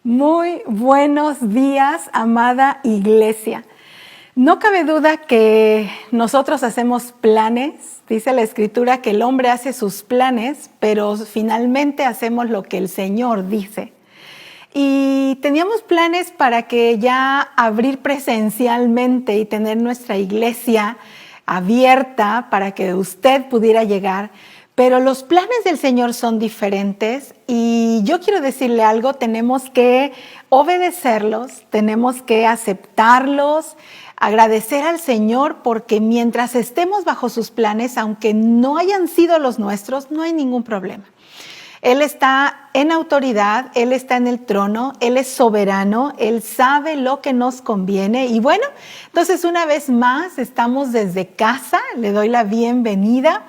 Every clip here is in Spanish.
Muy buenos días, amada iglesia. No cabe duda que nosotros hacemos planes. Dice la Escritura que el hombre hace sus planes, pero finalmente hacemos lo que el Señor dice. Y teníamos planes para que ya abrir presencialmente y tener nuestra iglesia abierta para que usted pudiera llegar. Pero los planes del Señor son diferentes y yo quiero decirle algo, tenemos que obedecerlos, tenemos que aceptarlos, agradecer al Señor porque mientras estemos bajo sus planes, aunque no hayan sido los nuestros, no hay ningún problema. Él está en autoridad, Él está en el trono, Él es soberano, Él sabe lo que nos conviene. Y bueno, entonces una vez más estamos desde casa, le doy la bienvenida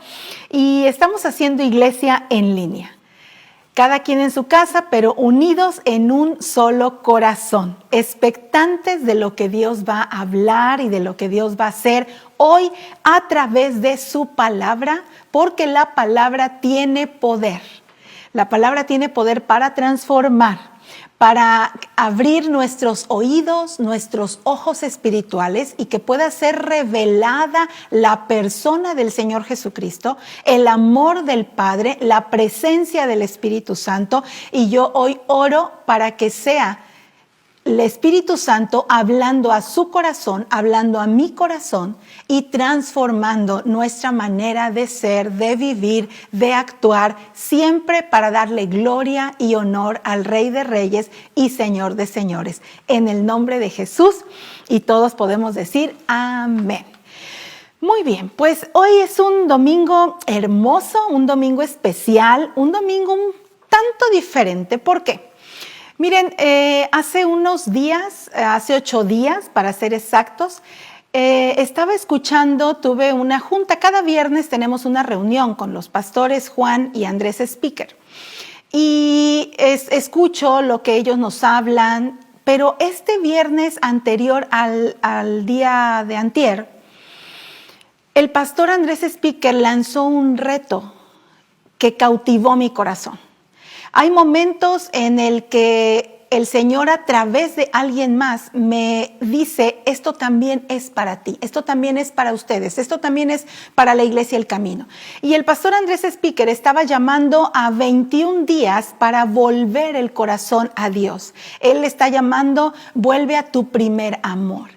y estamos haciendo iglesia en línea. Cada quien en su casa, pero unidos en un solo corazón, expectantes de lo que Dios va a hablar y de lo que Dios va a hacer hoy a través de su palabra, porque la palabra tiene poder. La palabra tiene poder para transformar, para abrir nuestros oídos, nuestros ojos espirituales y que pueda ser revelada la persona del Señor Jesucristo, el amor del Padre, la presencia del Espíritu Santo. Y yo hoy oro para que sea el Espíritu Santo hablando a su corazón, hablando a mi corazón y transformando nuestra manera de ser, de vivir, de actuar, siempre para darle gloria y honor al Rey de Reyes y Señor de Señores. En el nombre de Jesús, y todos podemos decir amén. Muy bien, pues hoy es un domingo hermoso, un domingo especial, un domingo un tanto diferente. ¿Por qué? Miren, hace unos días, hace 8 días para ser exactos, estaba escuchando, tuve una junta, cada viernes tenemos una reunión con los pastores Juan y Andrés Speaker y escucho lo que ellos nos hablan, pero este viernes anterior al día de antier, el pastor Andrés Speaker lanzó un reto que cautivó mi corazón. Hay momentos en el que el Señor a través de alguien más me dice, esto también es para ti, esto también es para ustedes, esto también es para la iglesia El Camino. Y el pastor Andrés Speaker estaba llamando a 21 días para volver el corazón a Dios. Él está llamando, vuelve a tu primer amor.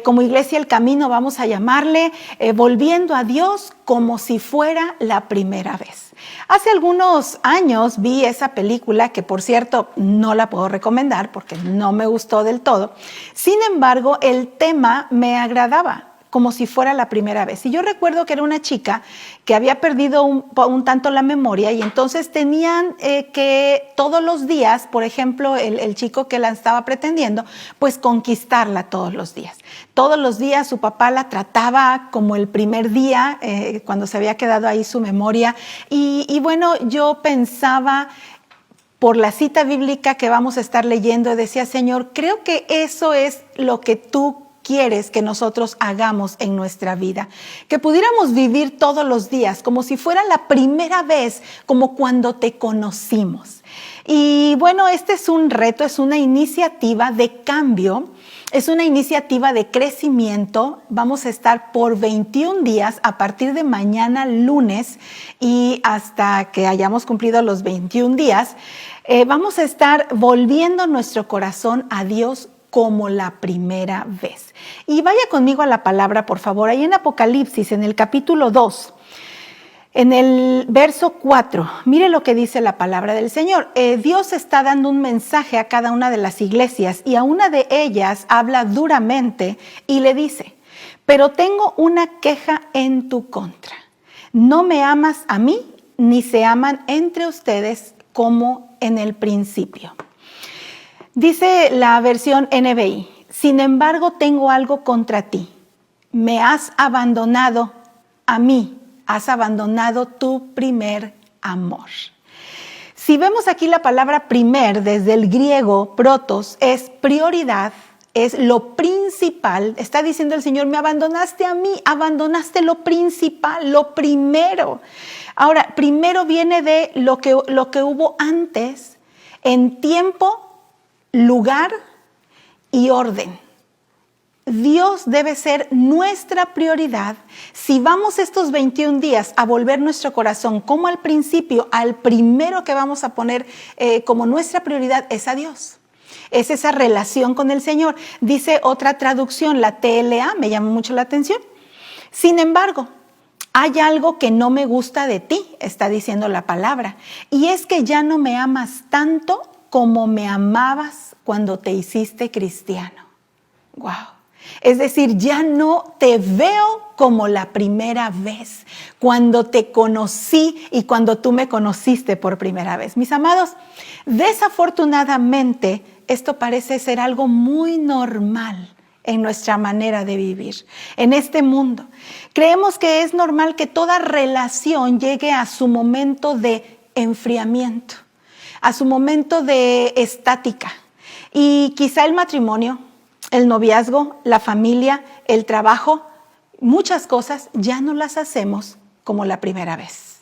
Como Iglesia El Camino vamos a llamarle volviendo a Dios como si fuera la primera vez. Hace algunos años vi esa película que, por cierto, no la puedo recomendar porque no me gustó del todo. Sin embargo, el tema me agradaba, como si fuera la primera vez. Y yo recuerdo que era una chica que había perdido un tanto la memoria y entonces tenían que todos los días, por ejemplo, el chico que la estaba pretendiendo, pues conquistarla todos los días. Todos los días su papá la trataba como el primer día, cuando se había quedado ahí su memoria. Y bueno, yo pensaba, por la cita bíblica que vamos a estar leyendo, decía, Señor, creo que eso es lo que tú quieres que nosotros hagamos en nuestra vida, que pudiéramos vivir todos los días como si fuera la primera vez, como cuando te conocimos. Y bueno, este es un reto, es una iniciativa de cambio, es una iniciativa de crecimiento. Vamos a estar por 21 días a partir de mañana lunes y hasta que hayamos cumplido los 21 días, vamos a estar volviendo nuestro corazón a Dios como la primera vez. Y vaya conmigo a la palabra, por favor, ahí en Apocalipsis, en el capítulo 2, en el verso 4, mire lo que dice la palabra del Señor. Dios está dando un mensaje a cada una de las iglesias y a una de ellas habla duramente y le dice, pero tengo una queja en tu contra. No me amas a mí, ni se aman entre ustedes como en el principio. Dice la versión NBI, sin embargo tengo algo contra ti. Me has abandonado a mí, has abandonado tu primer amor. Si vemos aquí la palabra primer desde el griego protos, es prioridad, es lo principal. Está diciendo el Señor, me abandonaste a mí, abandonaste lo principal, lo primero. Ahora, primero viene de lo que hubo antes, en tiempo lugar y orden. Dios debe ser nuestra prioridad. Si vamos estos 21 días a volver nuestro corazón como al principio, al primero que vamos a poner como nuestra prioridad es a Dios. Es esa relación con el Señor. Dice otra traducción, la TLA, me llama mucho la atención. Sin embargo, hay algo que no me gusta de ti, está diciendo la palabra, y es que ya no me amas tanto como me amabas cuando te hiciste cristiano. ¡Wow! Es decir, ya no te veo como la primera vez, cuando te conocí y cuando tú me conociste por primera vez. Mis amados, desafortunadamente, esto parece ser algo muy normal en nuestra manera de vivir, en este mundo. Creemos que es normal que toda relación llegue a su momento de enfriamiento, a su momento de estática. Y quizá el matrimonio, el noviazgo, la familia, el trabajo, muchas cosas ya no las hacemos como la primera vez.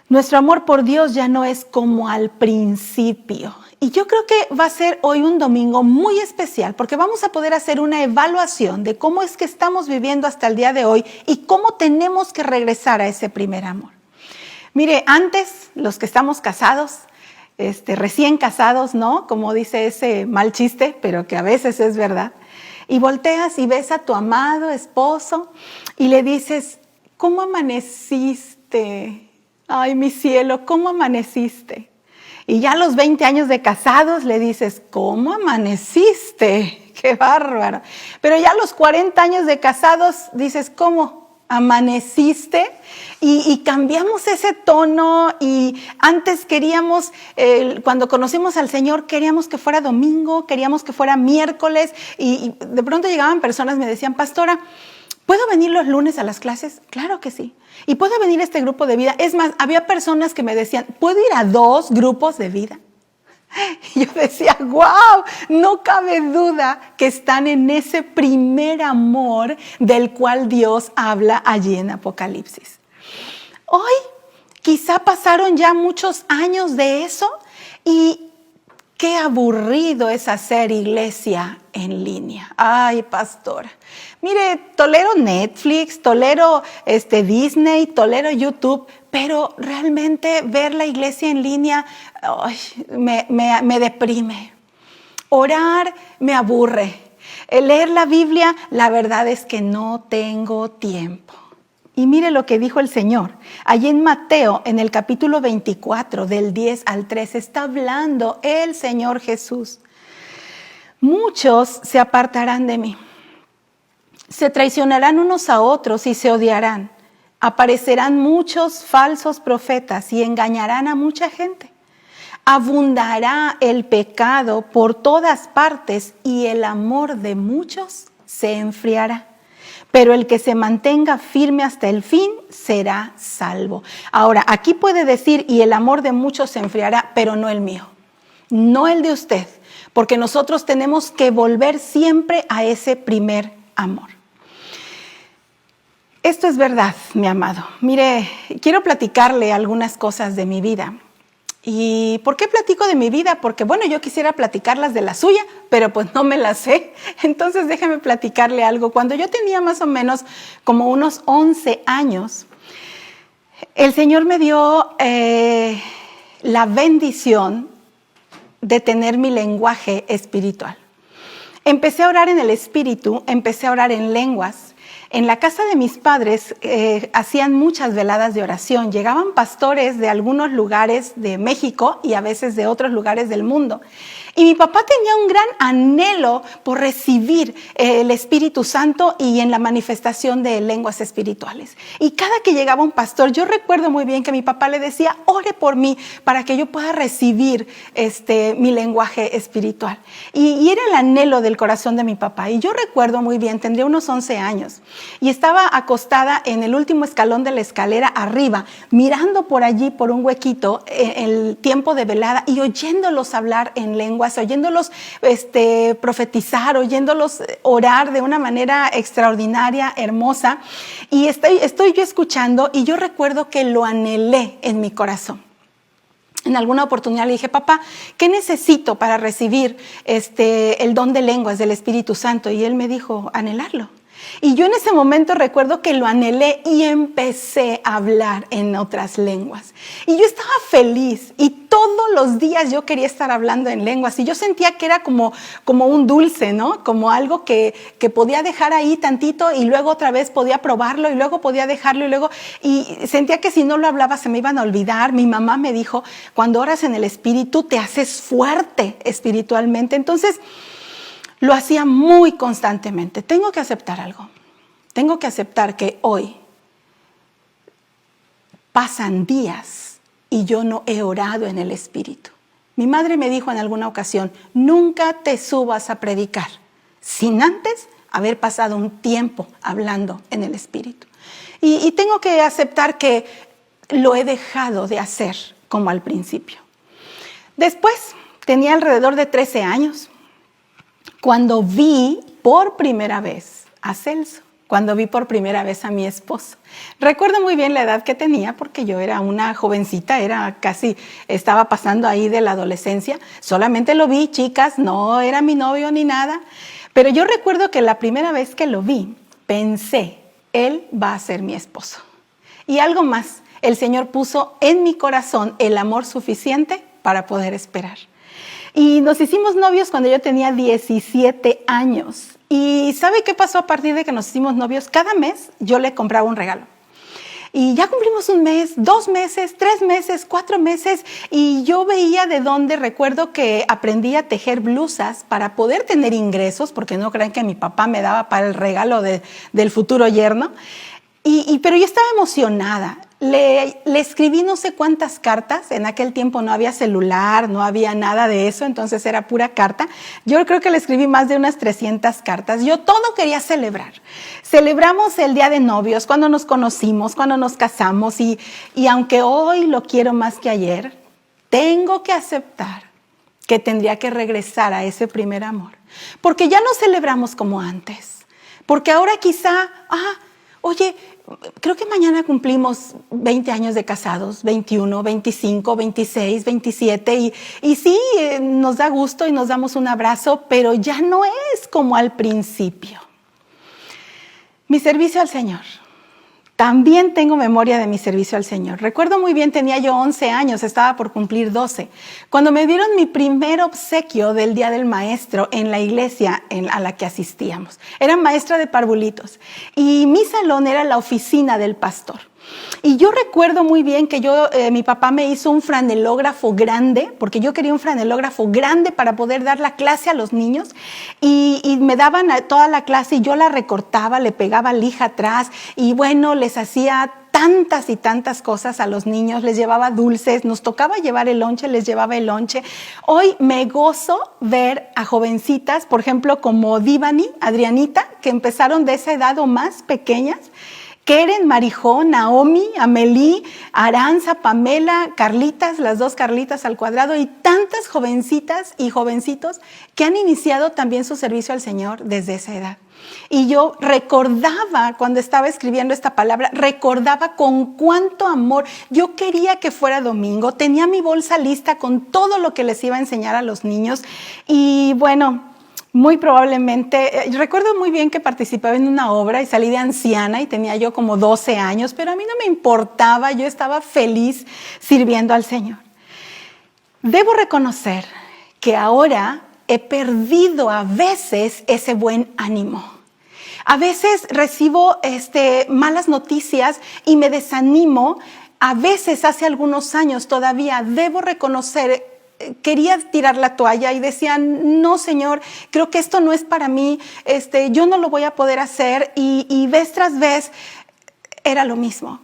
Nuestro amor por Dios ya no es como al principio. Y yo creo que va a ser hoy un domingo muy especial porque vamos a poder hacer una evaluación de cómo es que estamos viviendo hasta el día de hoy y cómo tenemos que regresar a ese primer amor. Mire, antes, los que estamos casados, recién casados, ¿no? Como dice ese mal chiste, pero que a veces es verdad. Y volteas y ves a tu amado esposo y le dices, ¿cómo amaneciste? Ay, mi cielo, ¿cómo amaneciste? Y ya a los 20 años de casados le dices, ¿cómo amaneciste? ¡Qué bárbaro! Pero ya a los 40 años de casados dices, ¿cómo amaneciste? Y cambiamos ese tono y antes queríamos, cuando conocimos al Señor, queríamos que fuera domingo, queríamos que fuera miércoles y de pronto llegaban personas y me decían, pastora, ¿puedo venir los lunes a las clases? Claro que sí. ¿Y puedo venir a este grupo de vida? Es más, había personas que me decían, ¿puedo ir a 2 grupos de vida? Y yo decía, wow, no cabe duda que están en ese primer amor del cual Dios habla allí en Apocalipsis. Hoy quizá pasaron ya muchos años de eso y qué aburrido es hacer iglesia en línea. Ay, pastora, mire, tolero Netflix, tolero Disney, tolero YouTube, pero realmente ver la iglesia en línea ay, me deprime. Orar me aburre. Leer la Biblia, la verdad es que no tengo tiempo. Y mire lo que dijo el Señor. Allí en Mateo, en el capítulo 24, del 10 al 13, está hablando el Señor Jesús. Muchos se apartarán de mí. Se traicionarán unos a otros y se odiarán. Aparecerán muchos falsos profetas y engañarán a mucha gente. Abundará el pecado por todas partes y el amor de muchos se enfriará. Pero el que se mantenga firme hasta el fin será salvo. Ahora, aquí puede decir, y el amor de muchos se enfriará, pero no el mío, no el de usted, porque nosotros tenemos que volver siempre a ese primer amor. Esto es verdad, mi amado. Mire, quiero platicarle algunas cosas de mi vida. ¿Y por qué platico de mi vida? Porque, bueno, yo quisiera platicarlas de la suya, pero pues no me las sé. Entonces, déjeme platicarle algo. Cuando yo tenía más o menos como unos 11 años, el Señor me dio la bendición de tener mi lenguaje espiritual. Empecé a orar en el espíritu, empecé a orar en lenguas. En la casa de mis padres hacían muchas veladas de oración. Llegaban pastores de algunos lugares de México y a veces de otros lugares del mundo. Y mi papá tenía un gran anhelo por recibir el Espíritu Santo y en la manifestación de lenguas espirituales. Y cada que llegaba un pastor, yo recuerdo muy bien que mi papá le decía, ore por mí para que yo pueda recibir mi lenguaje espiritual. Y era el anhelo del corazón de mi papá. Y yo recuerdo muy bien, tendría unos 11 años, y estaba acostada en el último escalón de la escalera arriba, mirando por allí, por un huequito, el tiempo de velada y oyéndolos hablar en lenguas, oyéndolos profetizar, oyéndolos orar de una manera extraordinaria, hermosa. Y estoy yo escuchando y yo recuerdo que lo anhelé en mi corazón. En alguna oportunidad le dije, papá, ¿qué necesito para recibir el don de lenguas del Espíritu Santo? Y él me dijo, anhelarlo. Y yo en ese momento recuerdo que lo anhelé y empecé a hablar en otras lenguas. Y yo estaba feliz y todos los días yo quería estar hablando en lenguas. Y yo sentía que era como un dulce, ¿no? Como algo que podía dejar ahí tantito y luego otra vez podía probarlo y luego podía dejarlo y sentía que si no lo hablaba se me iban a olvidar. Mi mamá me dijo, cuando oras en el Espíritu te haces fuerte espiritualmente. Entonces, lo hacía muy constantemente. Tengo que aceptar algo. Tengo que aceptar que hoy pasan días y yo no he orado en el Espíritu. Mi madre me dijo en alguna ocasión, nunca te subas a predicar sin antes haber pasado un tiempo hablando en el Espíritu. Y tengo que aceptar que lo he dejado de hacer como al principio. Después, tenía alrededor de 13 años. Cuando vi por primera vez a Celso, cuando vi por primera vez a mi esposo. Recuerdo muy bien la edad que tenía porque yo era una jovencita, estaba pasando ahí de la adolescencia. Solamente lo vi, chicas, no era mi novio ni nada. Pero yo recuerdo que la primera vez que lo vi, pensé, él va a ser mi esposo. Y algo más, el Señor puso en mi corazón el amor suficiente para poder esperar. Y nos hicimos novios cuando yo tenía 17 años. ¿Y sabe qué pasó a partir de que nos hicimos novios? Cada mes yo le compraba un regalo. Y ya cumplimos un mes, 2 meses, 3 meses, 4 meses. Y yo veía de dónde, recuerdo que aprendí a tejer blusas para poder tener ingresos, porque no crean que mi papá me daba para el regalo del futuro yerno. Pero yo estaba emocionada. Le escribí no sé cuántas cartas. En aquel tiempo no había celular, no había nada de eso, entonces era pura carta. Yo creo que le escribí más de unas 300 cartas. Yo todo quería celebrar. Celebramos el día de novios, cuando nos conocimos, cuando nos casamos. Y aunque hoy lo quiero más que ayer, tengo que aceptar que tendría que regresar a ese primer amor. Porque ya no celebramos como antes. Porque ahora quizá, oye, creo que mañana cumplimos 20 años de casados, 21, 25, 26, 27 y sí, nos da gusto y nos damos un abrazo, pero ya no es como al principio. Mi servicio al Señor. También tengo memoria de mi servicio al Señor. Recuerdo muy bien, tenía yo 11 años, estaba por cumplir 12, cuando me dieron mi primer obsequio del Día del Maestro en la iglesia a la que asistíamos. Era maestra de parvulitos y mi salón era la oficina del pastor. Y yo recuerdo muy bien que mi papá me hizo un franelógrafo grande, porque yo quería un franelógrafo grande para poder dar la clase a los niños, y me daban toda la clase y yo la recortaba, le pegaba lija atrás y bueno, les hacía tantas y tantas cosas a los niños, les llevaba dulces, nos tocaba llevar el lonche, les llevaba el lonche. Hoy me gozo ver a jovencitas, por ejemplo, como Divani, Adrianita, que empezaron de esa edad o más pequeñas, Keren, Marijón, Naomi, Amelie, Aranza, Pamela, Carlitas, las 2 Carlitas al cuadrado y tantas jovencitas y jovencitos que han iniciado también su servicio al Señor desde esa edad. Y yo recordaba, cuando estaba escribiendo esta palabra, recordaba con cuánto amor. Yo quería que fuera domingo, tenía mi bolsa lista con todo lo que les iba a enseñar a los niños y bueno, muy probablemente, recuerdo muy bien que participaba en una obra y salí de anciana y tenía yo como 12 años, pero a mí no me importaba, yo estaba feliz sirviendo al Señor. Debo reconocer que ahora he perdido a veces ese buen ánimo. A veces recibo malas noticias y me desanimo. A veces, hace algunos años todavía, debo reconocer, quería tirar la toalla y decía, no, Señor, creo que esto no es para mí, yo no lo voy a poder hacer y vez tras vez era lo mismo.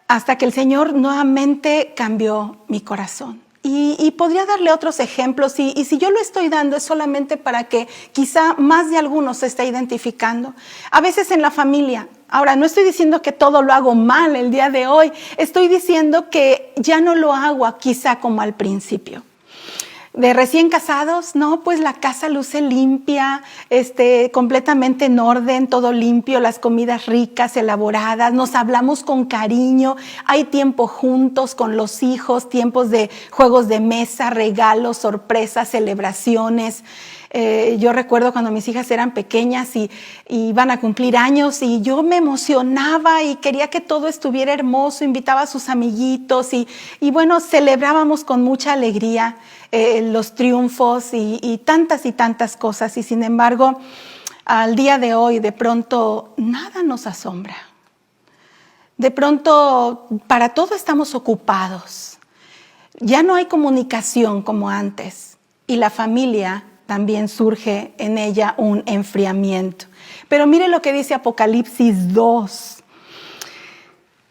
Hasta que el Señor nuevamente cambió mi corazón. Y podría darle otros ejemplos y si yo lo estoy dando es solamente para que quizá más de algunos se esté identificando. A veces en la familia. Ahora, no estoy diciendo que todo lo hago mal el día de hoy. Estoy diciendo que ya no lo hago quizá como al principio. De recién casados, no, pues la casa luce limpia, completamente en orden, todo limpio, las comidas ricas, elaboradas, nos hablamos con cariño, hay tiempo juntos con los hijos, tiempos de juegos de mesa, regalos, sorpresas, celebraciones. Yo recuerdo cuando mis hijas eran pequeñas y iban a cumplir años y yo me emocionaba y quería que todo estuviera hermoso, invitaba a sus amiguitos y bueno, celebrábamos con mucha alegría los triunfos y tantas cosas. Y sin embargo, al día de hoy, de pronto, nada nos asombra. De pronto, para todo estamos ocupados. Ya no hay comunicación como antes y la familia también surge en ella un enfriamiento. Pero mire lo que dice Apocalipsis 2.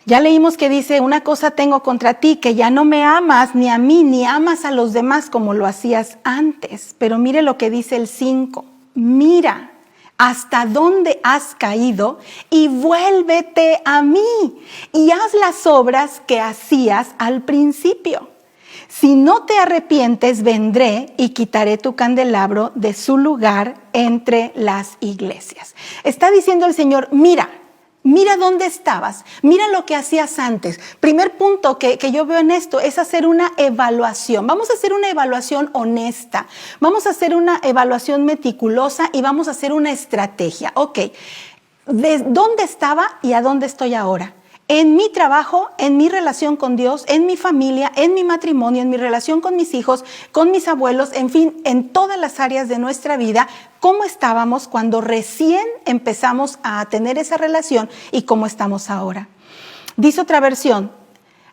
Ya leímos que dice, una cosa tengo contra ti, que ya no me amas ni a mí, ni amas a los demás como lo hacías antes. Pero mire lo que dice el 5. Mira hasta dónde has caído y vuélvete a mí y haz las obras que hacías al principio. Si no te arrepientes, vendré y quitaré tu candelabro de su lugar entre las iglesias. Está diciendo el Señor, mira dónde estabas, mira lo que hacías antes. Primer punto que yo veo en esto es hacer una evaluación. Vamos a hacer una evaluación honesta, vamos a hacer una evaluación meticulosa y vamos a hacer una estrategia. Ok, ¿de dónde estaba y a dónde estoy ahora? En mi trabajo, en mi relación con Dios, en mi familia, en mi matrimonio, en mi relación con mis hijos, con mis abuelos, en fin, en todas las áreas de nuestra vida, cómo estábamos cuando recién empezamos a tener esa relación y cómo estamos ahora. Dice otra versión,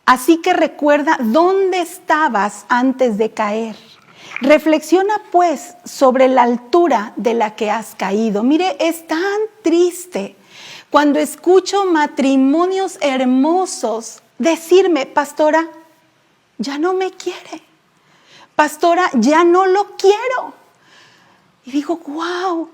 así que recuerda dónde estabas antes de caer. Reflexiona pues sobre la altura de la que has caído. Mire, es tan triste cuando escucho matrimonios hermosos decirme, pastora, ya no me quiere. Pastora, ya no lo quiero. Y digo, wow,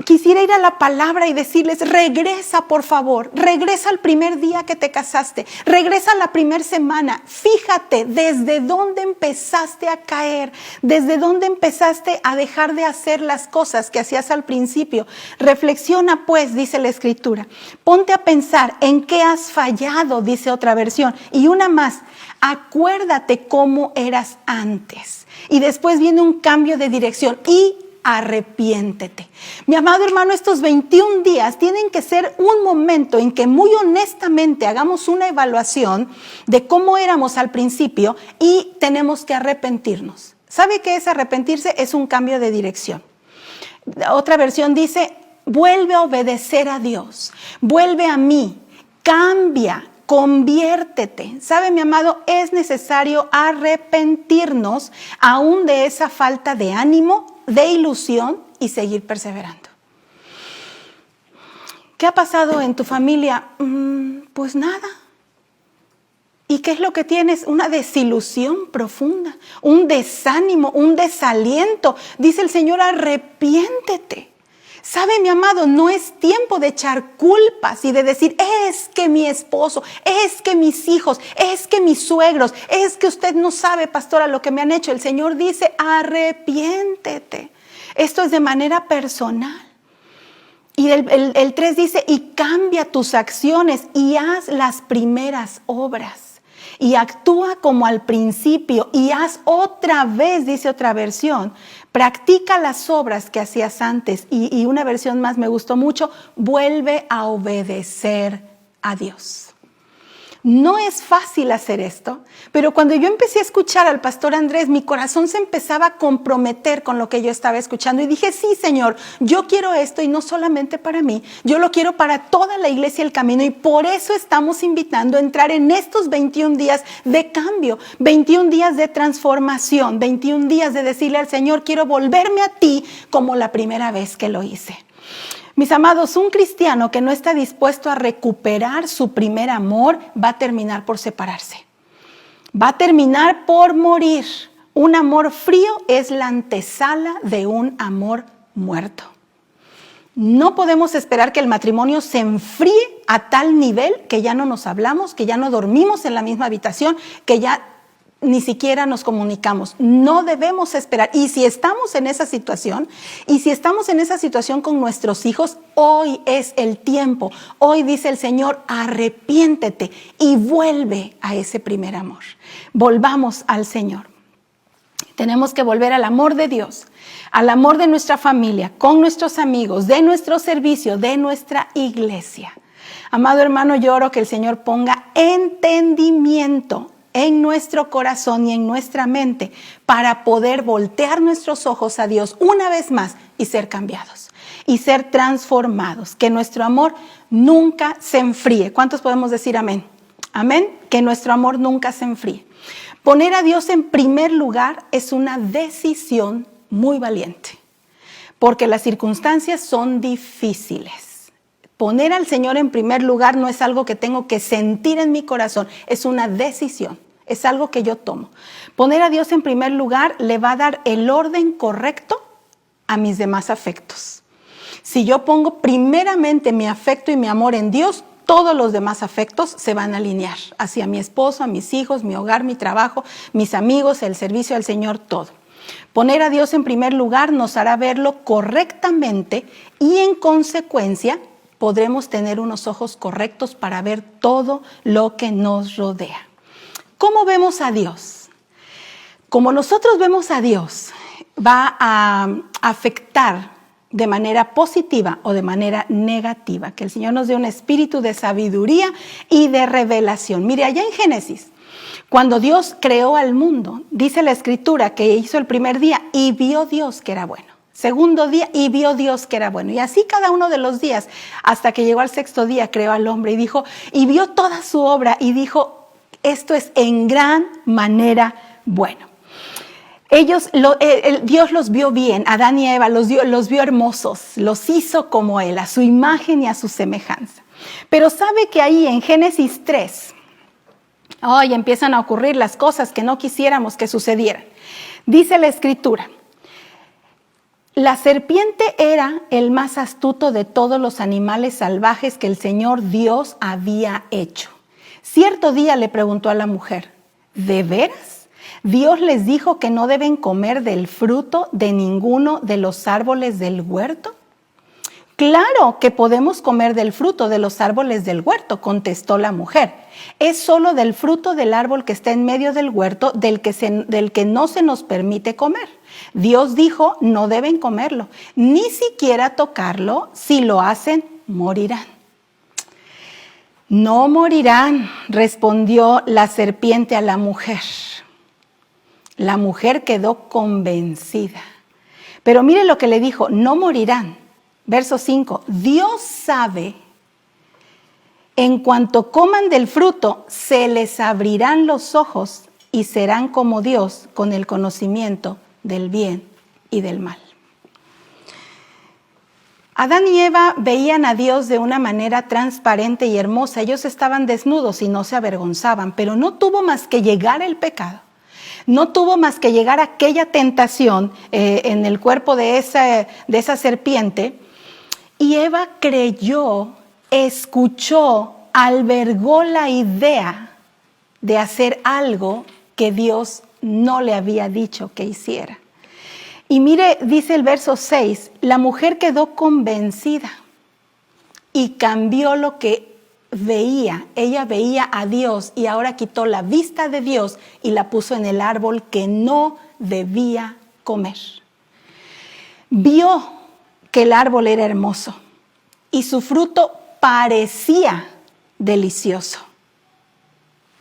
quisiera ir a la palabra y decirles, regresa por favor, regresa al primer día que te casaste, regresa a la primera semana, fíjate desde dónde empezaste a caer, desde dónde empezaste a dejar de hacer las cosas que hacías al principio. Reflexiona pues, dice la Escritura, ponte a pensar en qué has fallado, dice otra versión, y una más, acuérdate cómo eras antes. Y después viene un cambio de dirección y arrepiéntete. Mi amado hermano, estos 21 días tienen que ser un momento en que muy honestamente hagamos una evaluación de cómo éramos al principio y tenemos que arrepentirnos. ¿Sabe qué es arrepentirse? Es un cambio de dirección. Otra versión dice, vuelve a obedecer a Dios, vuelve a mí, cambia, conviértete. ¿Sabe, mi amado? Es necesario arrepentirnos aún de esa falta de ánimo, de ilusión y seguir perseverando. ¿Qué ha pasado en tu familia? Pues nada. ¿Y qué es lo que tienes? Una desilusión profunda, un desánimo, un desaliento. Dice el Señor, arrepiéntete. ¿Sabe, mi amado? No es tiempo de echar culpas y de decir, es que mi esposo, es que mis hijos, es que mis suegros, es que usted no sabe, pastora, lo que me han hecho. El Señor dice, arrepiéntete. Esto es de manera personal. Y el 3 dice, y cambia tus acciones y haz las primeras obras. Y actúa como al principio y haz otra vez, dice otra versión. Practica las obras que hacías antes. Y una versión más me gustó mucho, vuelve a obedecer a Dios. No es fácil hacer esto, pero cuando yo empecé a escuchar al pastor Andrés, mi corazón se empezaba a comprometer con lo que yo estaba escuchando y dije, sí, Señor, yo quiero esto y no solamente para mí, yo lo quiero para toda la iglesia El Camino y por eso estamos invitando a entrar en estos 21 días de cambio, 21 días de transformación, 21 días de decirle al Señor, quiero volverme a ti como la primera vez que lo hice. Mis amados, un cristiano que no está dispuesto a recuperar su primer amor va a terminar por separarse. Va a terminar por morir. Un amor frío es la antesala de un amor muerto. No podemos esperar que el matrimonio se enfríe a tal nivel que ya no nos hablamos, que ya no dormimos en la misma habitación, que ya ni siquiera nos comunicamos. No debemos esperar. Y si estamos en esa situación, con nuestros hijos, hoy es el tiempo. Hoy dice el Señor, arrepiéntete y vuelve a ese primer amor. Volvamos al Señor. Tenemos que volver al amor de Dios, al amor de nuestra familia, con nuestros amigos, de nuestro servicio, de nuestra iglesia. Amado hermano, yo oro que el Señor ponga entendimiento en nuestro corazón y en nuestra mente para poder voltear nuestros ojos a Dios una vez más y ser cambiados y ser transformados. Que nuestro amor nunca se enfríe. ¿Cuántos podemos decir amén? Amén. Que nuestro amor nunca se enfríe. Poner a Dios en primer lugar es una decisión muy valiente, porque las circunstancias son difíciles. Poner al Señor en primer lugar no es algo que tengo que sentir en mi corazón, es una decisión, es algo que yo tomo. Poner a Dios en primer lugar le va a dar el orden correcto a mis demás afectos. Si yo pongo primeramente mi afecto y mi amor en Dios, todos los demás afectos se van a alinear hacia mi esposo, a mis hijos, mi hogar, mi trabajo, mis amigos, el servicio al Señor, todo. Poner a Dios en primer lugar nos hará verlo correctamente y en consecuencia podremos tener unos ojos correctos para ver todo lo que nos rodea. ¿Cómo vemos a Dios? Como nosotros vemos a Dios, va a afectar de manera positiva o de manera negativa. Que el Señor nos dé un espíritu de sabiduría y de revelación. Mire, allá en Génesis, cuando Dios creó al mundo, dice la Escritura que hizo el primer día y vio Dios que era bueno. Segundo día y vio Dios que era bueno. Y así cada uno de los días, hasta que llegó al sexto día, creó al hombre y dijo, y vio toda su obra y dijo, esto es en gran manera bueno. Dios los vio bien, Adán y Eva los vio hermosos, los hizo como Él, a su imagen y a su semejanza. Pero sabe que ahí en Génesis 3, empiezan a ocurrir las cosas que no quisiéramos que sucedieran. Dice la Escritura, la serpiente era el más astuto de todos los animales salvajes que el Señor Dios había hecho. Cierto día le preguntó a la mujer, ¿de veras? Dios les dijo que no deben comer del fruto de ninguno de los árboles del huerto. Claro que podemos comer del fruto de los árboles del huerto, contestó la mujer. Es solo del fruto del árbol que está en medio del huerto del que no se nos permite comer. Dios dijo, no deben comerlo, ni siquiera tocarlo, si lo hacen, morirán. No morirán, respondió la serpiente a la mujer. La mujer quedó convencida. Pero mire lo que le dijo, no morirán. Verso 5, Dios sabe, en cuanto coman del fruto, se les abrirán los ojos y serán como Dios con el conocimiento del bien y del mal. Adán y Eva veían a Dios de una manera transparente y hermosa. Ellos estaban desnudos y no se avergonzaban, pero no tuvo más que llegar el pecado. No tuvo más que llegar aquella tentación en el cuerpo de esa serpiente y Eva creyó, escuchó, albergó la idea de hacer algo que Dios no le había dicho que hiciera. Y mire, dice el verso 6, la mujer quedó convencida y cambió lo que veía. Ella veía a Dios y ahora quitó la vista de Dios y la puso en el árbol que no debía comer. Vio que el árbol era hermoso y su fruto parecía delicioso.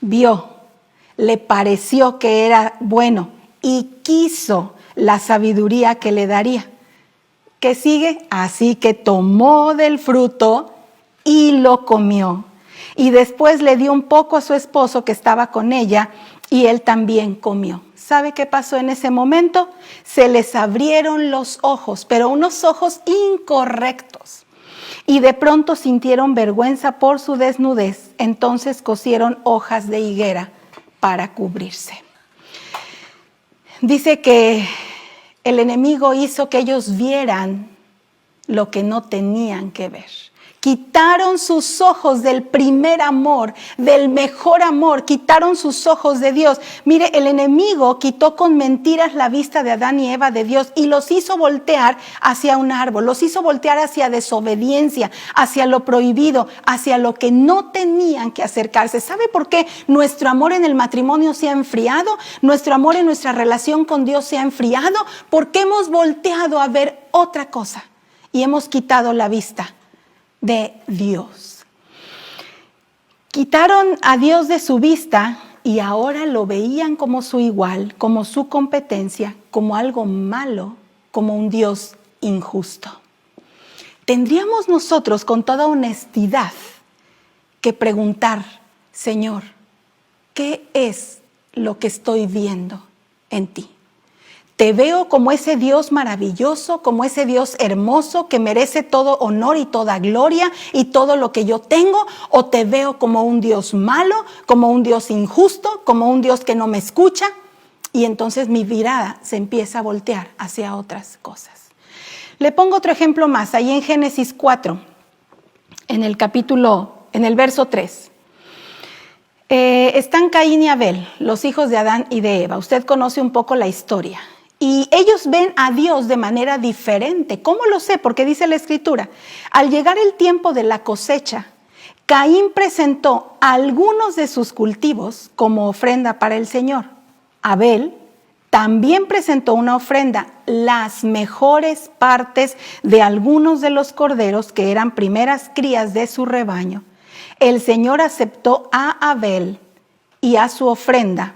Le pareció que era bueno y quiso la sabiduría que le daría. ¿Qué sigue? Así que tomó del fruto y lo comió. Y después le dio un poco a su esposo que estaba con ella y él también comió. ¿Sabe qué pasó en ese momento? Se les abrieron los ojos, pero unos ojos incorrectos. Y de pronto sintieron vergüenza por su desnudez. Entonces cosieron hojas de higuera para cubrirse. Dice que el enemigo hizo que ellos vieran lo que no tenían que ver. Quitaron sus ojos del primer amor, del mejor amor, quitaron sus ojos de Dios. Mire, el enemigo quitó con mentiras la vista de Adán y Eva de Dios y los hizo voltear hacia un árbol, los hizo voltear hacia desobediencia, hacia lo prohibido, hacia lo que no tenían que acercarse. ¿Sabe por qué nuestro amor en el matrimonio se ha enfriado? Nuestro amor en nuestra relación con Dios se ha enfriado porque hemos volteado a ver otra cosa y hemos quitado la vista de Dios. Quitaron a Dios de su vista y ahora lo veían como su igual, como su competencia, como algo malo, como un Dios injusto. Tendríamos nosotros con toda honestidad que preguntar, Señor, ¿qué es lo que estoy viendo en ti? Te veo como ese Dios maravilloso, como ese Dios hermoso que merece todo honor y toda gloria y todo lo que yo tengo, o te veo como un Dios malo, como un Dios injusto, como un Dios que no me escucha, y entonces mi mirada se empieza a voltear hacia otras cosas. Le pongo otro ejemplo más, ahí en Génesis 4, en el verso 3. Están Caín y Abel, los hijos de Adán y de Eva. Usted conoce un poco la historia. Y ellos ven a Dios de manera diferente. ¿Cómo lo sé? Porque dice la Escritura, al llegar el tiempo de la cosecha, Caín presentó algunos de sus cultivos como ofrenda para el Señor. Abel también presentó una ofrenda, las mejores partes de algunos de los corderos que eran primeras crías de su rebaño. El Señor aceptó a Abel y a su ofrenda,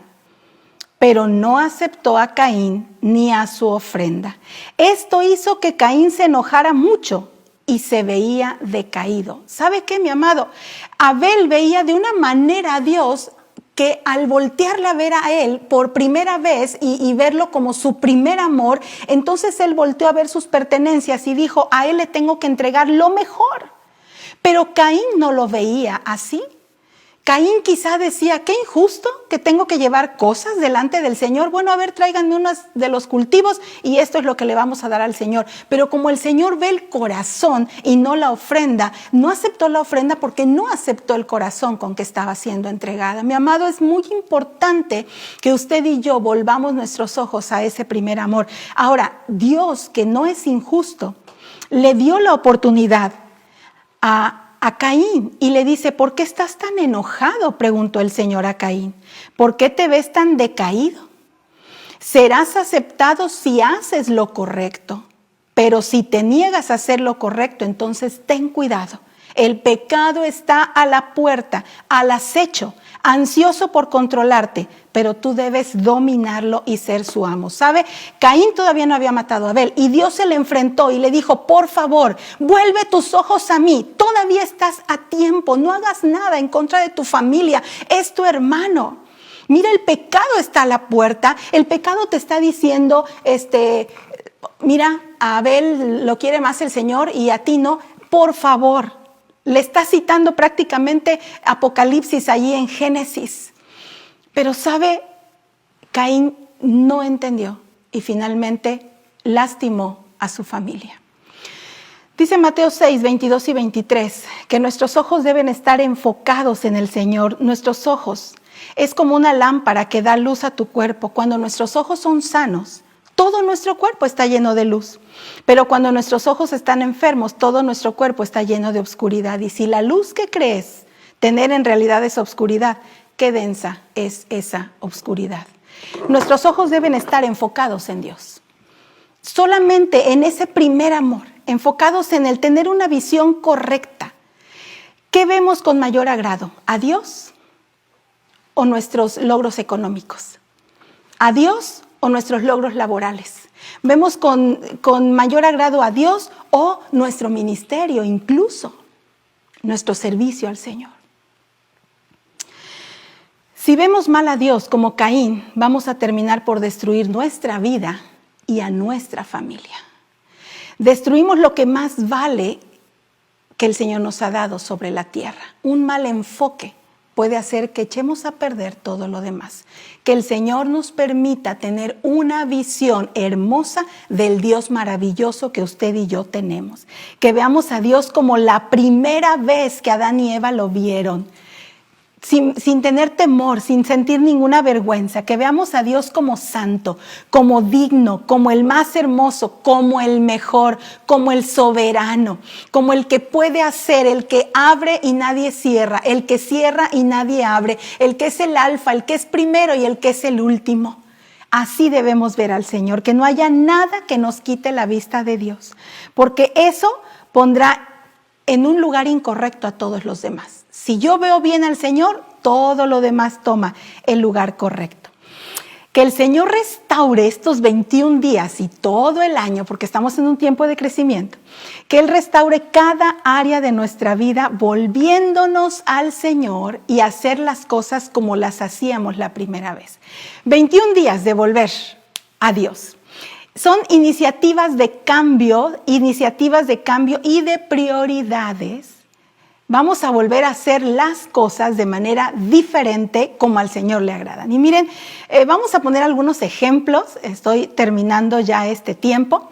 pero no aceptó a Caín ni a su ofrenda. Esto hizo que Caín se enojara mucho y se veía decaído. ¿Sabe qué, mi amado? Abel veía de una manera a Dios que al voltearle a ver a él por primera vez y verlo como su primer amor, entonces él volteó a ver sus pertenencias y dijo, a él le tengo que entregar lo mejor. Pero Caín no lo veía así. Caín quizá decía, qué injusto que tengo que llevar cosas delante del Señor. Bueno, a ver, tráiganme unos de los cultivos y esto es lo que le vamos a dar al Señor. Pero como el Señor ve el corazón y no la ofrenda, no aceptó la ofrenda porque no aceptó el corazón con que estaba siendo entregada. Mi amado, es muy importante que usted y yo volvamos nuestros ojos a ese primer amor. Ahora, Dios, que no es injusto, le dio la oportunidad a Caín y le dice, ¿por qué estás tan enojado?, preguntó el Señor a Caín. ¿Por qué te ves tan decaído? Serás aceptado si haces lo correcto, pero si te niegas a hacer lo correcto, entonces ten cuidado. El pecado está a la puerta, al acecho, ansioso por controlarte, pero tú debes dominarlo y ser su amo. ¿Sabe? Caín todavía no había matado a Abel y Dios se le enfrentó y le dijo, por favor, vuelve tus ojos a mí, todavía estás a tiempo, no hagas nada en contra de tu familia, es tu hermano. Mira, el pecado está a la puerta, el pecado te está diciendo, mira, a Abel lo quiere más el Señor y a ti no, por favor. Le está citando prácticamente Apocalipsis allí en Génesis. Pero sabe, Caín no entendió y finalmente lastimó a su familia. Dice Mateo 6, 22 y 23, que nuestros ojos deben estar enfocados en el Señor. Nuestros ojos es como una lámpara que da luz a tu cuerpo. Cuando nuestros ojos son sanos, todo nuestro cuerpo está lleno de luz. Pero cuando nuestros ojos están enfermos, todo nuestro cuerpo está lleno de oscuridad. Y si la luz que crees tener en realidad es oscuridad, qué densa es esa oscuridad. Nuestros ojos deben estar enfocados en Dios. Solamente en ese primer amor, enfocados en el tener una visión correcta. ¿Qué vemos con mayor agrado? ¿A Dios o nuestros logros económicos? ¿A Dios o nuestros logros laborales? ¿Vemos con mayor agrado a Dios o nuestro ministerio, incluso nuestro servicio al Señor? Si vemos mal a Dios como Caín, vamos a terminar por destruir nuestra vida y a nuestra familia. Destruimos lo que más vale que el Señor nos ha dado sobre la tierra, un mal enfoque puede hacer que echemos a perder todo lo demás. Que el Señor nos permita tener una visión hermosa del Dios maravilloso que usted y yo tenemos. Que veamos a Dios como la primera vez que Adán y Eva lo vieron. Sin tener temor, sin sentir ninguna vergüenza, que veamos a Dios como santo, como digno, como el más hermoso, como el mejor, como el soberano, como el que puede hacer, el que abre y nadie cierra, el que cierra y nadie abre, el que es el alfa, el que es primero y el que es el último. Así debemos ver al Señor, que no haya nada que nos quite la vista de Dios, porque eso pondrá en un lugar incorrecto a todos los demás. Si yo veo bien al Señor, todo lo demás toma el lugar correcto. Que el Señor restaure estos 21 días y todo el año, porque estamos en un tiempo de crecimiento, que Él restaure cada área de nuestra vida volviéndonos al Señor y hacer las cosas como las hacíamos la primera vez. 21 días de volver a Dios. Son iniciativas de cambio y de prioridades. Vamos a volver a hacer las cosas de manera diferente como al Señor le agradan. Y miren, vamos a poner algunos ejemplos. Estoy terminando ya este tiempo.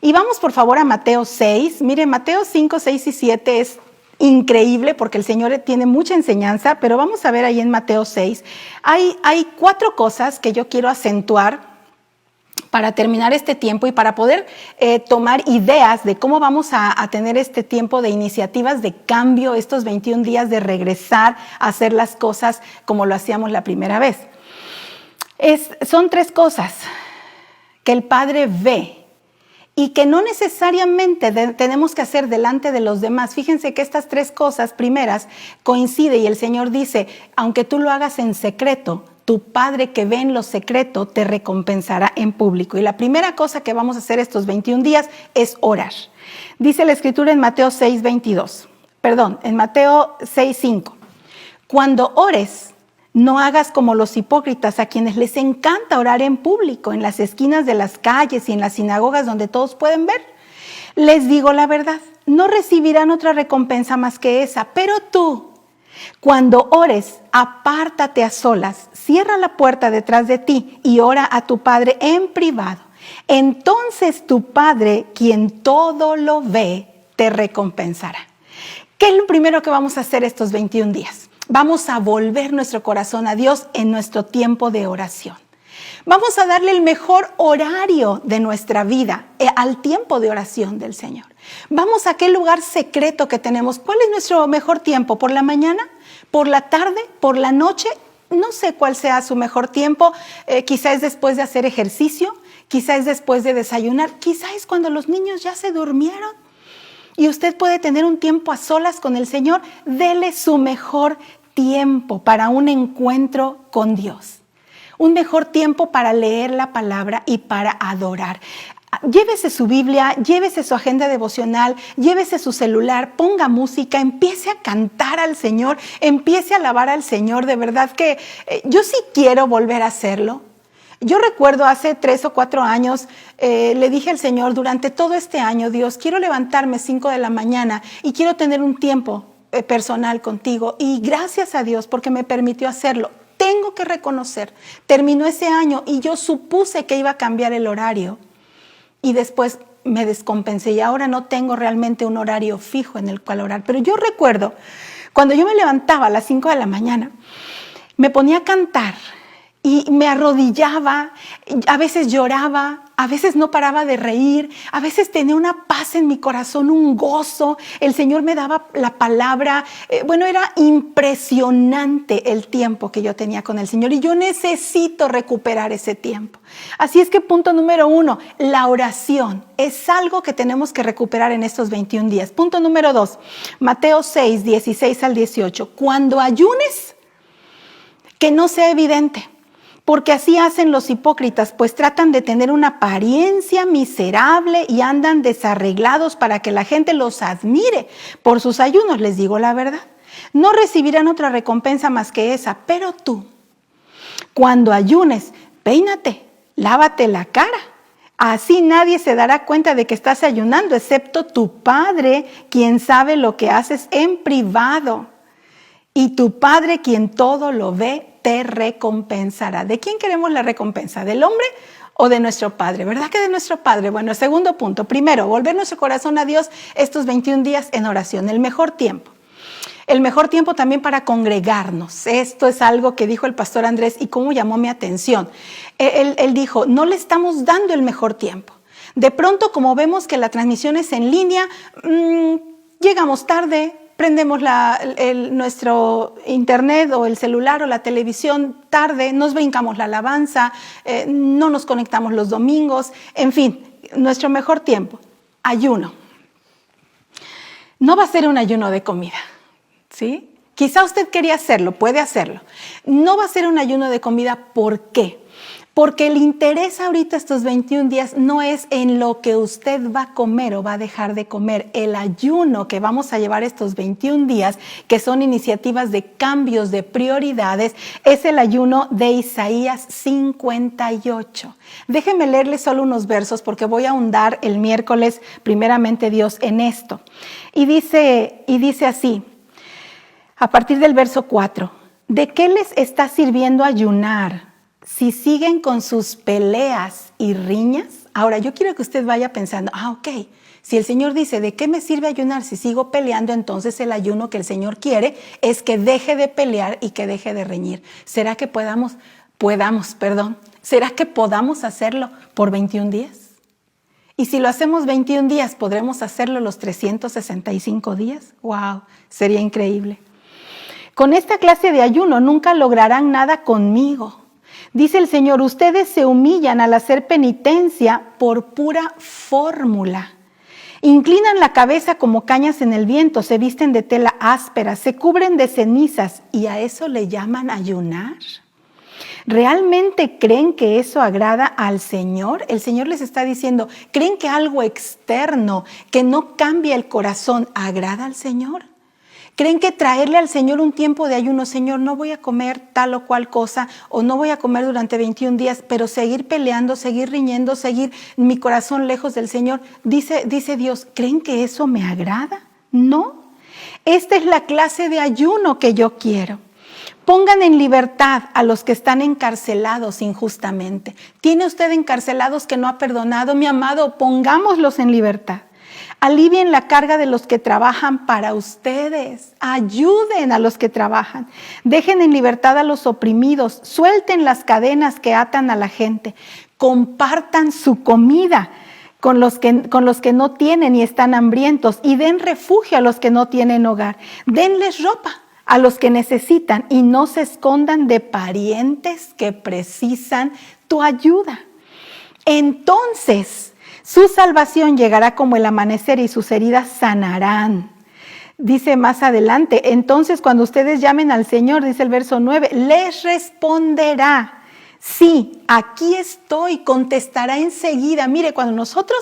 Y vamos por favor a Mateo 6. Miren, Mateo 5, 6 y 7 es increíble porque el Señor tiene mucha enseñanza, pero vamos a ver ahí en Mateo 6. Hay 4 cosas que yo quiero acentuar para terminar este tiempo y para poder tomar ideas de cómo vamos a tener este tiempo de iniciativas de cambio, estos 21 días de regresar a hacer las cosas como lo hacíamos la primera vez. Son 3 cosas que el Padre ve y que no necesariamente tenemos que hacer delante de los demás. Fíjense que estas 3 cosas primeras coinciden y el Señor dice, aunque tú lo hagas en secreto, tu Padre que ve en lo secreto te recompensará en público. Y la primera cosa que vamos a hacer estos 21 días es orar. Dice la Escritura en Mateo 6:5. Cuando ores, no hagas como los hipócritas a quienes les encanta orar en público, en las esquinas de las calles y en las sinagogas donde todos pueden ver. Les digo la verdad, no recibirán otra recompensa más que esa, pero tú, cuando ores, apártate a solas, cierra la puerta detrás de ti y ora a tu Padre en privado. Entonces tu Padre, quien todo lo ve, te recompensará. ¿Qué es lo primero que vamos a hacer estos 21 días? Vamos a volver nuestro corazón a Dios en nuestro tiempo de oración. Vamos a darle el mejor horario de nuestra vida al tiempo de oración del Señor. Vamos a aquel lugar secreto que tenemos. ¿Cuál es nuestro mejor tiempo? ¿Por la mañana? ¿Por la tarde? ¿Por la noche? No sé cuál sea su mejor tiempo. Quizá es después de hacer ejercicio. Quizá es después de desayunar. Quizá es cuando los niños ya se durmieron. Y usted puede tener un tiempo a solas con el Señor. Dele su mejor tiempo para un encuentro con Dios. Un mejor tiempo para leer la palabra y para adorar. Llévese su Biblia, llévese su agenda devocional, llévese su celular, ponga música, empiece a cantar al Señor, empiece a alabar al Señor. De verdad que yo sí quiero volver a hacerlo. Yo recuerdo hace 3 o 4 años, le dije al Señor, durante todo este año, Dios, quiero levantarme 5 de la mañana y quiero tener un tiempo personal contigo. Y gracias a Dios porque me permitió hacerlo. Tengo que reconocer, terminó ese año y yo supuse que iba a cambiar el horario y después me descompensé y ahora no tengo realmente un horario fijo en el cual orar. Pero yo recuerdo, cuando yo me levantaba a las 5 de la mañana, me ponía a cantar y me arrodillaba, a veces lloraba, a veces no paraba de reír, a veces tenía una paz en mi corazón, un gozo. El Señor me daba la palabra. Era impresionante el tiempo que yo tenía con el Señor y yo necesito recuperar ese tiempo. Así es que punto número 1, la oración es algo que tenemos que recuperar en estos 21 días. Punto número 2, Mateo 6, 16 al 18. Cuando ayunes, que no sea evidente. Porque así hacen los hipócritas, pues tratan de tener una apariencia miserable y andan desarreglados para que la gente los admire. Por sus ayunos, les digo la verdad, no recibirán otra recompensa más que esa. Pero tú, cuando ayunes, peínate, lávate la cara. Así nadie se dará cuenta de que estás ayunando, excepto tu Padre, quien sabe lo que haces en privado. y tu Padre, quien todo lo ve, te recompensará. ¿De quién queremos la recompensa? ¿Del hombre o de nuestro Padre? ¿Verdad que de nuestro Padre? Bueno, segundo punto. Primero, volver nuestro corazón a Dios estos 21 días en oración, el mejor tiempo. El mejor tiempo también para congregarnos. Esto es algo que dijo el pastor Andrés y cómo llamó mi atención. Él dijo, no le estamos dando el mejor tiempo. De pronto, como vemos que la transmisión es en línea, llegamos tarde, prendemos nuestro internet o el celular o la televisión tarde, nos brincamos la alabanza, no nos conectamos los domingos, en fin, nuestro mejor tiempo, ayuno. No va a ser un ayuno de comida. ¿Sí? Quizá usted quería hacerlo, puede hacerlo. No va a ser un ayuno de comida, ¿por qué? Porque el interés ahorita estos 21 días no es en lo que usted va a comer o va a dejar de comer. El ayuno que vamos a llevar estos 21 días, que son iniciativas de cambios de prioridades, es el ayuno de Isaías 58. Déjenme leerles solo unos versos porque voy a ahondar el miércoles, primeramente Dios, en esto. Y dice así. A partir del verso 4, ¿de qué les está sirviendo ayunar si siguen con sus peleas y riñas? Ahora, yo quiero que usted vaya pensando, ok, si el Señor dice, ¿de qué me sirve ayunar si sigo peleando? Entonces el ayuno que el Señor quiere es que deje de pelear y que deje de reñir. ¿Será que ¿será que podamos hacerlo por 21 días? Y si lo hacemos 21 días, ¿podremos hacerlo los 365 días? ¡Wow! Sería increíble. Con esta clase de ayuno nunca lograrán nada conmigo. Dice el Señor, ustedes se humillan al hacer penitencia por pura fórmula. Inclinan la cabeza como cañas en el viento, se visten de tela áspera, se cubren de cenizas y a eso le llaman ayunar. ¿Realmente creen que eso agrada al Señor? El Señor les está diciendo, ¿creen que algo externo que no cambia el corazón agrada al Señor? ¿Creen que traerle al Señor un tiempo de ayuno, Señor, no voy a comer tal o cual cosa o no voy a comer durante 21 días, pero seguir peleando, seguir riñendo, seguir mi corazón lejos del Señor? Dice Dios, ¿creen que eso me agrada? No. Esta es la clase de ayuno que yo quiero. Pongan en libertad a los que están encarcelados injustamente. ¿Tiene usted encarcelados que no ha perdonado? Mi amado, pongámoslos en libertad. Alivien la carga de los que trabajan para ustedes. Ayuden a los que trabajan. Dejen en libertad a los oprimidos. Suelten las cadenas que atan a la gente. Compartan su comida con los que no tienen y están hambrientos. Y den refugio a los que no tienen hogar. Denles ropa a los que necesitan y no se escondan de parientes que precisan tu ayuda. Entonces, su salvación llegará como el amanecer y sus heridas sanarán. Dice más adelante, entonces cuando ustedes llamen al Señor, dice el verso 9, les responderá, sí, aquí estoy, contestará enseguida. Mire, cuando nosotros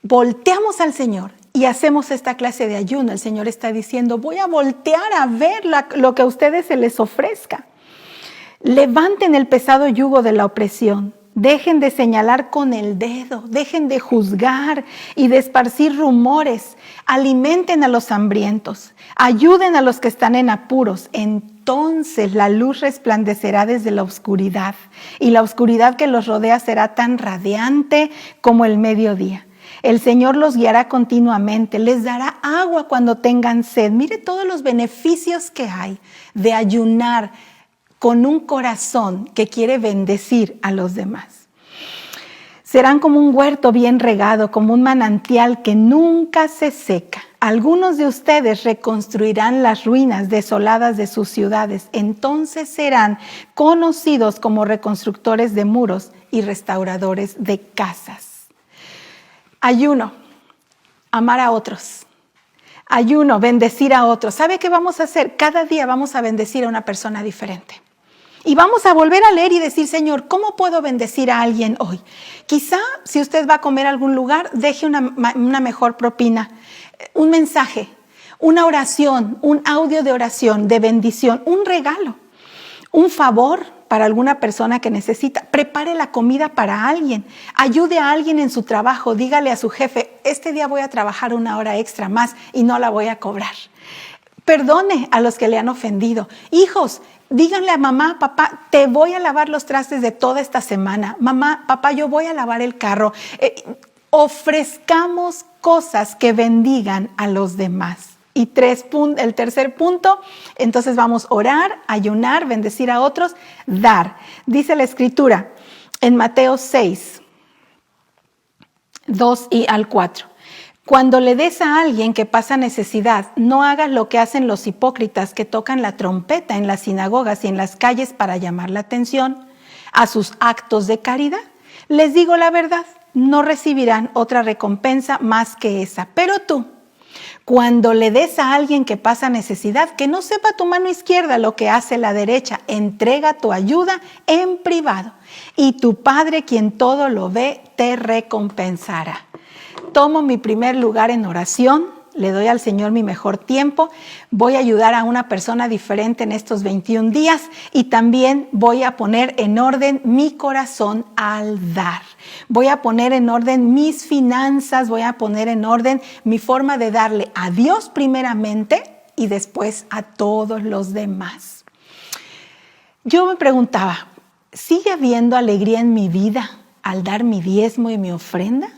volteamos al Señor y hacemos esta clase de ayuno, el Señor está diciendo, voy a voltear a ver lo que a ustedes se les ofrezca. Levanten el pesado yugo de la opresión. Dejen de señalar con el dedo, dejen de juzgar y de esparcir rumores. Alimenten a los hambrientos, ayuden a los que están en apuros. Entonces la luz resplandecerá desde la oscuridad y la oscuridad que los rodea será tan radiante como el mediodía. El Señor los guiará continuamente, les dará agua cuando tengan sed. Mire todos los beneficios que hay de ayunar con un corazón que quiere bendecir a los demás. Serán como un huerto bien regado, como un manantial que nunca se seca. Algunos de ustedes reconstruirán las ruinas desoladas de sus ciudades. Entonces serán conocidos como reconstructores de muros y restauradores de casas. Ayuno, amar a otros. Ayuno, bendecir a otros. ¿Sabe qué vamos a hacer? Cada día vamos a bendecir a una persona diferente. Y vamos a volver a leer y decir, Señor, ¿cómo puedo bendecir a alguien hoy? Quizá si usted va a comer a algún lugar, deje una mejor propina, un mensaje, una oración, un audio de oración, de bendición, un regalo, un favor para alguna persona que necesita. Prepare la comida para alguien, ayude a alguien en su trabajo, dígale a su jefe, este día voy a trabajar 1 hora extra más y no la voy a cobrar. perdone a los que le han ofendido. Hijos, díganle a mamá, papá, te voy a lavar los trastes de toda esta semana. Mamá, papá, yo voy a lavar el carro. Ofrezcamos cosas que bendigan a los demás. Y el tercer punto, entonces vamos a orar, ayunar, bendecir a otros, dar. Dice la Escritura en Mateo 6, 2 y al 4. Cuando le des a alguien que pasa necesidad, no hagas lo que hacen los hipócritas que tocan la trompeta en las sinagogas y en las calles para llamar la atención a sus actos de caridad. Les digo la verdad, no recibirán otra recompensa más que esa. Pero tú, cuando le des a alguien que pasa necesidad, que no sepa tu mano izquierda lo que hace la derecha, entrega tu ayuda en privado y tu Padre, quien todo lo ve, te recompensará. Tomo mi primer lugar en oración, le doy al Señor mi mejor tiempo, voy a ayudar a una persona diferente en estos 21 días y también voy a poner en orden mi corazón al dar. Voy a poner en orden mis finanzas, voy a poner en orden mi forma de darle a Dios primeramente y después a todos los demás. Yo me preguntaba, ¿sigue habiendo alegría en mi vida al dar mi diezmo y mi ofrenda?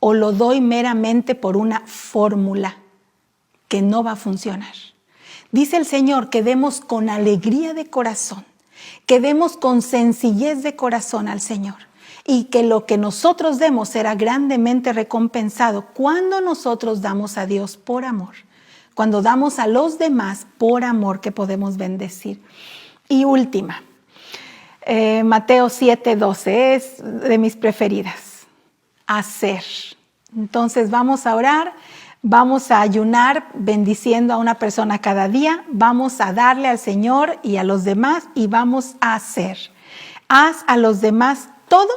¿O lo doy meramente por una fórmula que no va a funcionar? Dice el Señor que demos con alegría de corazón, que demos con sencillez de corazón al Señor y que lo que nosotros demos será grandemente recompensado cuando nosotros damos a Dios por amor, cuando damos a los demás por amor que podemos bendecir. Y última, Mateo 7:12 es de mis preferidas. Hacer. Entonces vamos a orar, vamos a ayunar bendiciendo a una persona cada día, vamos a darle al Señor y a los demás y vamos a hacer. Haz a los demás todo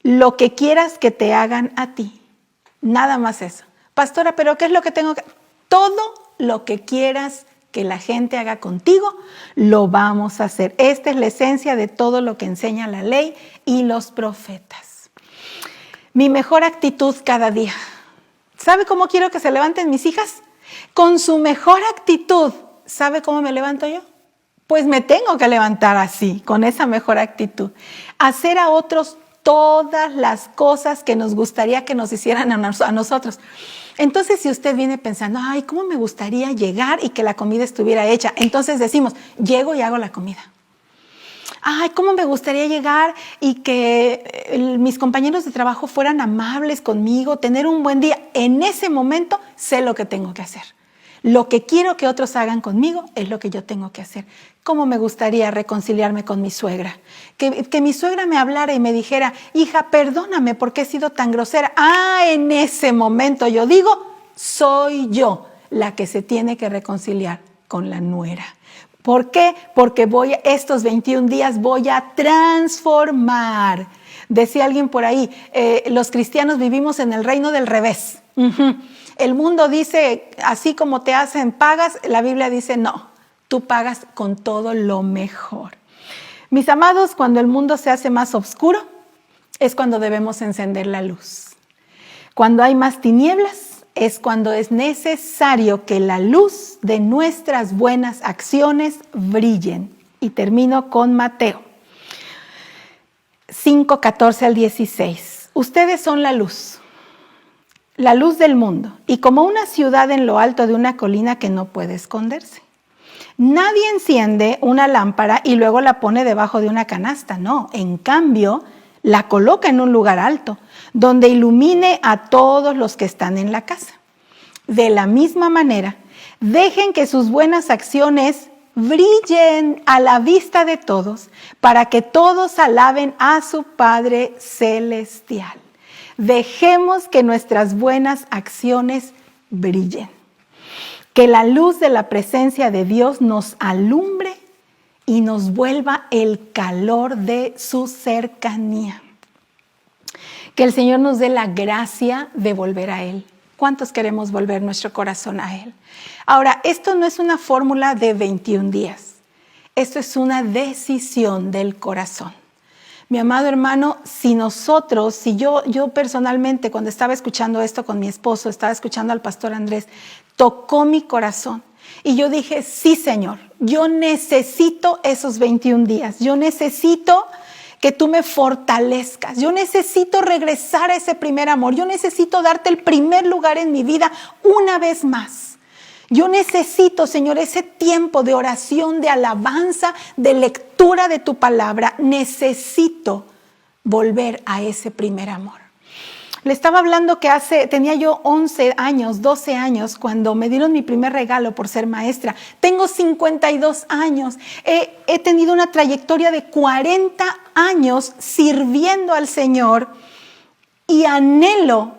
lo que quieras que te hagan a ti. Nada más eso. Pastora, ¿pero qué es lo que tengo que...? Todo lo que quieras que la gente haga contigo, lo vamos a hacer. Esta es la esencia de todo lo que enseña la ley y los profetas. Mi mejor actitud cada día. ¿Sabe cómo quiero que se levanten mis hijas? Con su mejor actitud. ¿Sabe cómo me levanto yo? Pues me tengo que levantar así, con esa mejor actitud. Hacer a otros todas las cosas que nos gustaría que nos hicieran a nosotros. Entonces, si usted viene pensando, ay, ¿cómo me gustaría llegar y que la comida estuviera hecha? Entonces decimos, llego y hago la comida. Ay, cómo me gustaría llegar y que mis compañeros de trabajo fueran amables conmigo, tener un buen día. En ese momento sé lo que tengo que hacer. Lo que quiero que otros hagan conmigo es lo que yo tengo que hacer. Cómo me gustaría reconciliarme con mi suegra. Que mi suegra me hablara y me dijera, hija, perdóname porque he sido tan grosera. En ese momento yo digo, soy yo la que se tiene que reconciliar con la nuera. ¿Por qué? Porque estos 21 días voy a transformar. Decía alguien por ahí, los cristianos vivimos en el reino del revés. El mundo dice, así como te hacen, pagas. La Biblia dice, no, tú pagas con todo lo mejor. Mis amados, cuando el mundo se hace más oscuro, es cuando debemos encender la luz. Cuando hay más tinieblas, es cuando es necesario que la luz de nuestras buenas acciones brillen. Y termino con Mateo 5, 14 al 16. Ustedes son la luz del mundo, y como una ciudad en lo alto de una colina que no puede esconderse. Nadie enciende una lámpara y luego la pone debajo de una canasta, no. En cambio, la coloca en un lugar alto, donde ilumine a todos los que están en la casa. De la misma manera, dejen que sus buenas acciones brillen a la vista de todos, para que todos alaben a su Padre Celestial. Dejemos que nuestras buenas acciones brillen. Que la luz de la presencia de Dios nos alumbre y nos vuelva el calor de su cercanía. Que el Señor nos dé la gracia de volver a Él. ¿Cuántos queremos volver nuestro corazón a Él? Ahora, esto no es una fórmula de 21 días. Esto es una decisión del corazón. Mi amado hermano, si yo personalmente cuando estaba escuchando esto con mi esposo, estaba escuchando al pastor Andrés, tocó mi corazón. Y yo dije, sí, Señor, yo necesito esos 21 días. Yo necesito que tú me fortalezcas. Yo necesito regresar a ese primer amor. Yo necesito darte el primer lugar en mi vida una vez más. Yo necesito, Señor, ese tiempo de oración, de alabanza, de lectura de tu palabra. Necesito volver a ese primer amor. Le estaba hablando que tenía yo 11 años, 12 años, cuando me dieron mi primer regalo por ser maestra. Tengo 52 años. He tenido una trayectoria de 40 años sirviendo al Señor y anhelo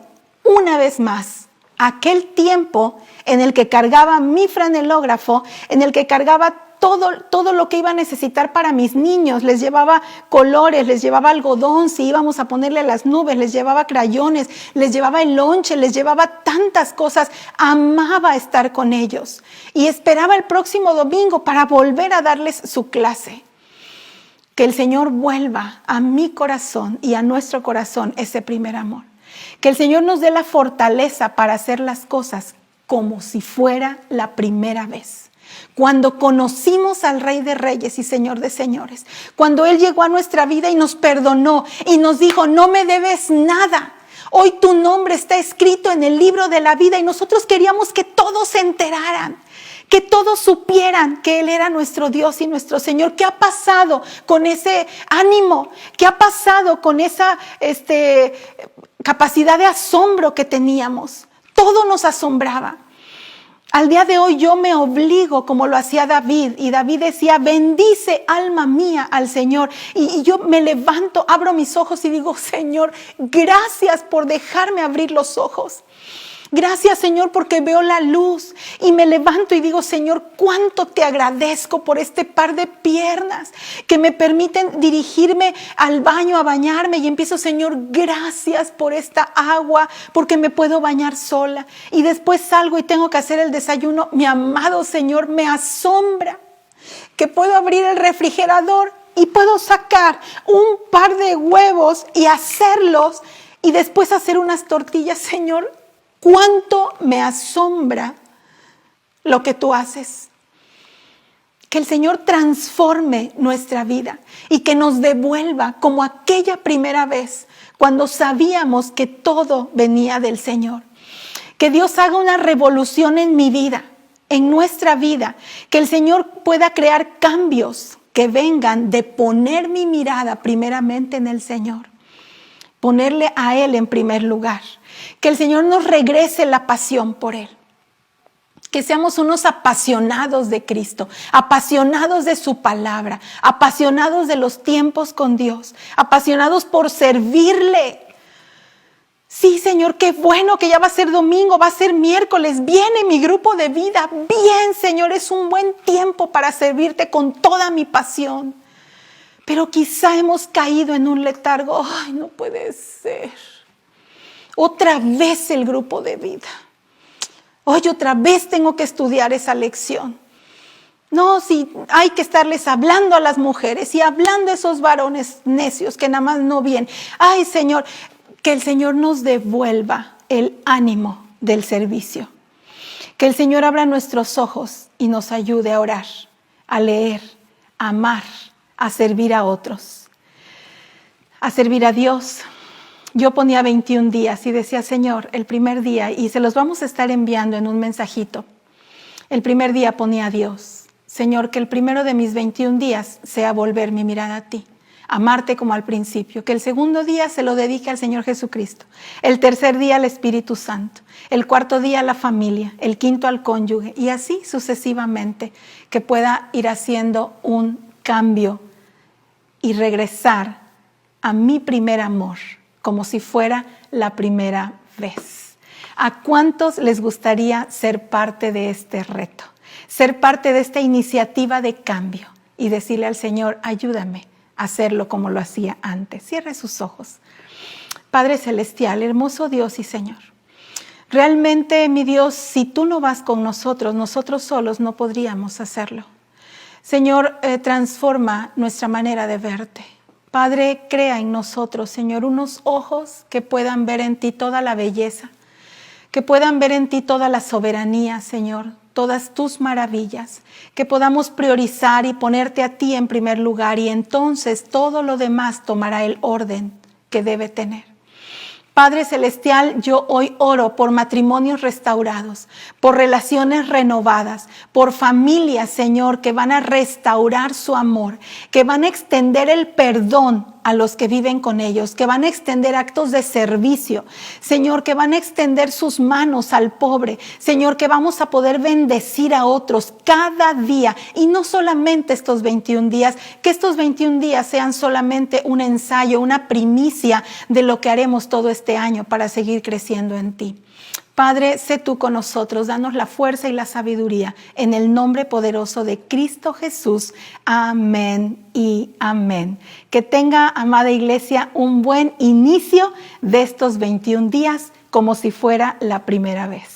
una vez más aquel tiempo en el que cargaba mi franelógrafo, en el que cargaba todo lo que iba a necesitar para mis niños. Les llevaba colores, les llevaba algodón, si íbamos a ponerle a las nubes, les llevaba crayones, les llevaba el lonche, les llevaba tantas cosas. Amaba estar con ellos y esperaba el próximo domingo para volver a darles su clase. Que el Señor vuelva a mi corazón y a nuestro corazón ese primer amor. Que el Señor nos dé la fortaleza para hacer las cosas como si fuera la primera vez. Cuando conocimos al Rey de Reyes y Señor de Señores, cuando Él llegó a nuestra vida y nos perdonó y nos dijo, no me debes nada. Hoy tu nombre está escrito en el libro de la vida y nosotros queríamos que todos se enteraran, que todos supieran que Él era nuestro Dios y nuestro Señor. ¿Qué ha pasado con ese ánimo? ¿Qué ha pasado con esa capacidad de asombro que teníamos? Todo nos asombraba. Al día de hoy yo me obligo como lo hacía David, y David decía, bendice alma mía al Señor, y yo me levanto, abro mis ojos y digo, Señor, gracias por dejarme abrir los ojos. Gracias, Señor, porque veo la luz y me levanto y digo, Señor, cuánto te agradezco por este par de piernas que me permiten dirigirme al baño a bañarme, y empiezo, Señor, gracias por esta agua, porque me puedo bañar sola, y después salgo y tengo que hacer el desayuno. Mi amado Señor, me asombra que puedo abrir el refrigerador y puedo sacar un par de huevos y hacerlos y después hacer unas tortillas. Señor, cuánto me asombra lo que tú haces. Que el Señor transforme nuestra vida y que nos devuelva como aquella primera vez cuando sabíamos que todo venía del Señor. Que Dios haga una revolución en mi vida, en nuestra vida. Que el Señor pueda crear cambios que vengan de poner mi mirada primeramente en el Señor. Ponerle a Él en primer lugar. Que el Señor nos regrese la pasión por Él. Que seamos unos apasionados de Cristo, apasionados de su palabra, apasionados de los tiempos con Dios, apasionados por servirle. Sí, Señor, qué bueno que ya va a ser domingo, va a ser miércoles, viene mi grupo de vida. Bien, Señor, es un buen tiempo para servirte con toda mi pasión. Pero quizá hemos caído en un letargo. Ay, no puede ser. Otra vez el grupo de vida. Hoy otra vez tengo que estudiar esa lección. No, sí, hay que estarles hablando a las mujeres y hablando a esos varones necios que nada más no vienen. Ay, Señor, que el Señor nos devuelva el ánimo del servicio. Que el Señor abra nuestros ojos y nos ayude a orar, a leer, a amar, a servir a otros, a servir a Dios. Yo ponía 21 días y decía, Señor, el primer día, y se los vamos a estar enviando en un mensajito. El primer día ponía a Dios. Señor, que el primero de mis 21 días sea volver mi mirada a ti, amarte como al principio. Que el segundo día se lo dedique al Señor Jesucristo. El tercer día al Espíritu Santo. El cuarto día a la familia. El quinto al cónyuge. Y así sucesivamente, que pueda ir haciendo un cambio y regresar a mi primer amor, como si fuera la primera vez. ¿A cuántos les gustaría ser parte de este reto? Ser parte de esta iniciativa de cambio y decirle al Señor, ayúdame a hacerlo como lo hacía antes. Cierre sus ojos. Padre Celestial, hermoso Dios y Señor, realmente, mi Dios, si tú no vas con nosotros, nosotros solos no podríamos hacerlo. Señor, transforma nuestra manera de verte. Padre, crea en nosotros, Señor, unos ojos que puedan ver en ti toda la belleza, que puedan ver en ti toda la soberanía, Señor, todas tus maravillas, que podamos priorizar y ponerte a ti en primer lugar, y entonces todo lo demás tomará el orden que debe tener. Padre Celestial, yo hoy oro por matrimonios restaurados, por relaciones renovadas, por familias, Señor, que van a restaurar su amor, que van a extender el perdón a los que viven con ellos, que van a extender actos de servicio, Señor, que van a extender sus manos al pobre, Señor, que vamos a poder bendecir a otros cada día, y no solamente estos 21 días, que estos 21 días sean solamente un ensayo, una primicia de lo que haremos todo este año para seguir creciendo en ti. Padre, sé tú con nosotros, danos la fuerza y la sabiduría, en el nombre poderoso de Cristo Jesús. Amén y amén. Que tenga, amada iglesia, un buen inicio de estos 21 días, como si fuera la primera vez.